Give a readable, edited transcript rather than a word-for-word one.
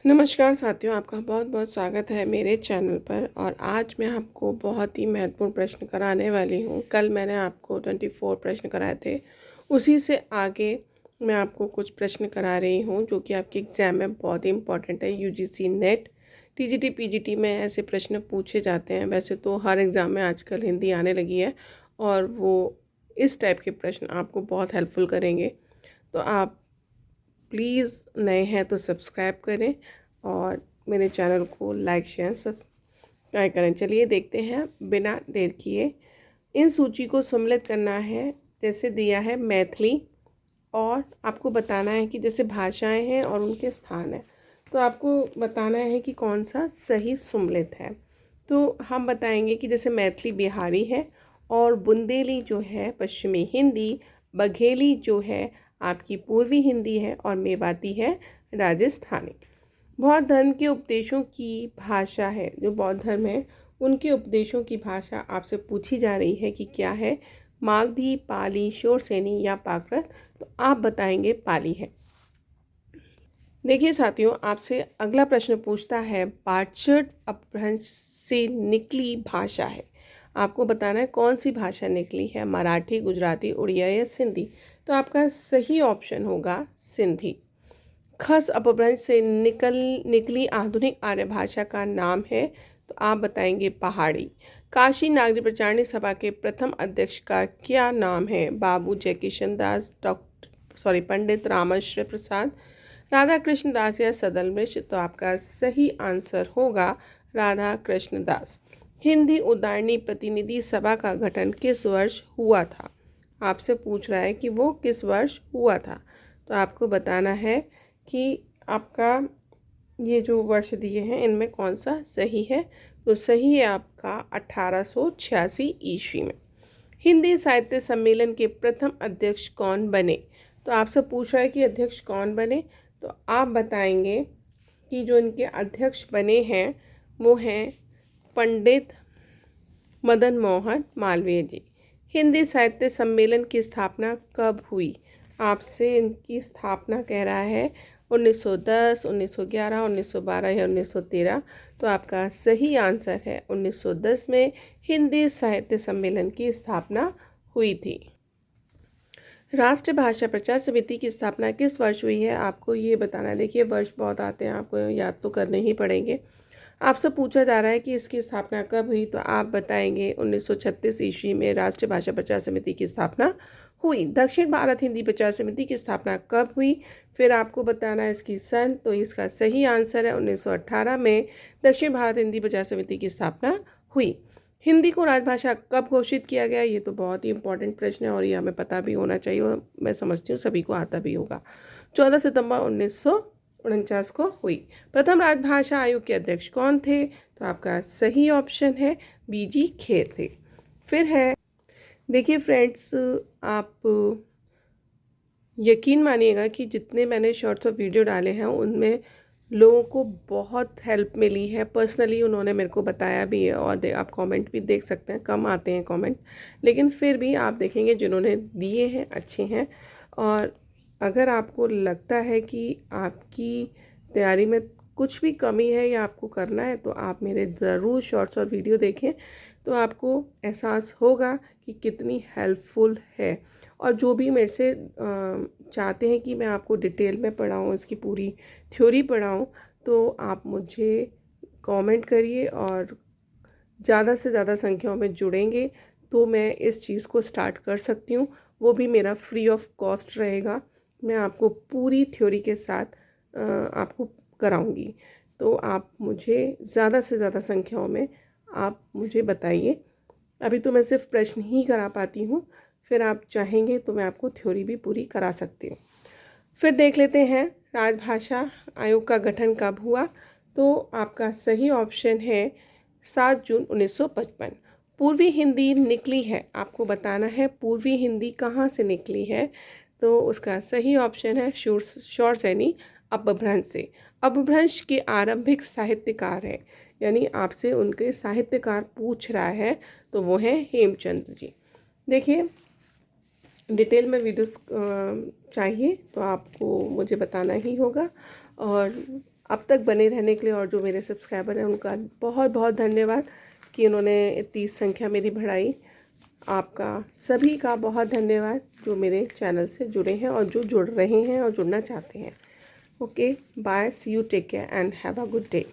नमस्कार साथियों, आपका बहुत बहुत स्वागत है मेरे चैनल पर। और आज मैं आपको बहुत ही महत्वपूर्ण प्रश्न कराने वाली हूँ। कल मैंने आपको 24 प्रश्न कराए थे, उसी से आगे मैं आपको कुछ प्रश्न करा रही हूँ जो कि आपके एग्ज़ाम में बहुत ही इंपॉर्टेंट है। यूजीसी नेट, टीजीटी, पीजीटी में ऐसे प्रश्न पूछे जाते हैं। वैसे तो हर एग्ज़ाम में आजकल हिंदी आने लगी है और वो इस टाइप के प्रश्न आपको बहुत हेल्पफुल करेंगे। तो आप प्लीज़ नए हैं तो सब्सक्राइब करें और मेरे चैनल को लाइक शेयर सब्सक्राइब करें। चलिए देखते हैं बिना देर किए। इन सूची को सम्मिलित करना है। जैसे दिया है मैथिली, और आपको बताना है कि जैसे भाषाएं हैं और उनके स्थान हैं, तो आपको बताना है कि कौन सा सही सम्मिलित है। तो हम बताएंगे कि जैसे मैथिली बिहारी है, और बुंदेली जो है पश्चिमी हिंदी, बघेली जो है आपकी पूर्वी हिंदी है, और मेवाती है राजस्थानी। बौद्ध धर्म के उपदेशों की भाषा है, जो बौद्ध धर्म है उनके उपदेशों की भाषा आपसे पूछी जा रही है कि क्या है। मागधी, पाली, शोरसेनी या प्राकृत। तो आप बताएंगे पाली है। देखिए साथियों, आपसे अगला प्रश्न पूछता है पाटचड़ अपभ्रंश से निकली भाषा है। आपको बताना है कौन सी भाषा निकली है, मराठी, गुजराती, उड़िया या सिंधी। तो आपका सही ऑप्शन होगा सिंधी। खस अपभ्रंश से निकली आधुनिक आर्य भाषा का नाम है। तो आप बताएंगे पहाड़ी। काशी नागरिक प्रचारणी सभा के प्रथम अध्यक्ष का क्या नाम है? बाबू जयकिशन दास, पंडित रामश्रय प्रसाद, राधा कृष्ण दास या सदल मिश्र। तो आपका सही आंसर होगा राधा कृष्ण दास। हिंदी उद्धारणी प्रतिनिधि सभा का गठन किस वर्ष हुआ था? आपसे पूछ रहा है कि वो किस वर्ष हुआ था। तो आपको बताना है कि आपका ये जो वर्ष दिए हैं इनमें कौन सा सही है। तो सही है आपका 1886 ईस्वी में। हिंदी साहित्य सम्मेलन के प्रथम अध्यक्ष कौन बने? तो आपसे पूछ रहा है कि अध्यक्ष कौन बने। तो आप बताएंगे कि जो इनके अध्यक्ष बने हैं वो हैं पंडित मदन मोहन मालवीय जी। हिंदी साहित्य सम्मेलन की स्थापना कब हुई? आपसे इनकी स्थापना कह रहा है 1910, 1911, 1912 या 1913। तो आपका सही आंसर है 1910 में हिंदी साहित्य सम्मेलन की स्थापना हुई थी। राष्ट्रीय भाषा प्रचार समिति की स्थापना किस वर्ष हुई है? आपको ये बताना है। देखिए वर्ष बहुत आते हैं, आपको याद तो करने ही पड़ेंगे। आपसे पूछा जा रहा है कि इसकी स्थापना कब हुई। तो आप बताएंगे 1936 ईस्वी में राष्ट्रीय भाषा प्रचार समिति की स्थापना हुई। दक्षिण भारत हिंदी प्रचार समिति की स्थापना कब हुई? फिर आपको बताना है इसकी सन। तो इसका सही आंसर है 1918 में दक्षिण भारत हिंदी प्रचार समिति की स्थापना हुई। हिंदी को राजभाषा कब घोषित किया गया? ये तो बहुत ही इंपॉर्टेंट प्रश्न है और ये हमें पता भी होना चाहिए, और मैं समझती हूँ सभी को आता भी होगा। 14 सितंबर 1949 को हुई। प्रथम राजभाषा आयोग के अध्यक्ष कौन थे? तो आपका सही ऑप्शन है बीजी खेर थे। फिर है, देखिए फ्रेंड्स, आप यकीन मानिएगा कि जितने मैंने शॉर्ट्स और वीडियो डाले हैं उनमें लोगों को बहुत हेल्प मिली है। पर्सनली उन्होंने मेरे को बताया भी है, और आप कमेंट भी देख सकते हैं, कम आते हैं कमेंट, लेकिन फिर भी आप देखेंगे जिन्होंने दिए हैं अच्छे हैं। और अगर आपको लगता है कि आपकी तैयारी में कुछ भी कमी है या आपको करना है, तो आप मेरे ज़रूर शॉर्ट्स और वीडियो देखें, तो आपको एहसास होगा कि कितनी हेल्पफुल है। और जो भी मेरे से चाहते हैं कि मैं आपको डिटेल में पढ़ाऊँ, इसकी पूरी थ्योरी पढ़ाऊँ, तो आप मुझे कमेंट करिए, और ज़्यादा से ज़्यादा संख्याओं में जुड़ेंगे तो मैं इस चीज़ को स्टार्ट कर सकती हूँ। वो भी मेरा फ्री ऑफ कॉस्ट रहेगा। मैं आपको पूरी थ्योरी के साथ आपको कराऊंगी। तो आप मुझे ज़्यादा से ज़्यादा संख्याओं में आप मुझे बताइए। अभी तो मैं सिर्फ प्रश्न ही करा पाती हूँ, फिर आप चाहेंगे तो मैं आपको थ्योरी भी पूरी करा सकती हूँ। फिर देख लेते हैं राजभाषा आयोग का गठन कब हुआ। तो आपका सही ऑप्शन है 7 जून 1955। पूर्वी हिंदी निकली है, आपको बताना है पूर्वी हिंदी कहाँ से निकली है। तो उसका सही ऑप्शन है शौरसेनी अपभ्रंश से। अपभ्रंश के आरंभिक साहित्यकार है, यानी आपसे उनके साहित्यकार पूछ रहा है, तो वो है हेमचंद्र जी। देखिए डिटेल में वीडियोस चाहिए तो आपको मुझे बताना ही होगा। और अब तक बने रहने के लिए, और जो मेरे सब्सक्राइबर हैं उनका बहुत बहुत धन्यवाद कि उन्होंने 30 संख्या मेरी बढ़ाई। आपका सभी का बहुत धन्यवाद जो मेरे चैनल से जुड़े हैं और जो जुड़ रहे हैं और जुड़ना चाहते हैं। Okay bye, see you, take care and have a good day.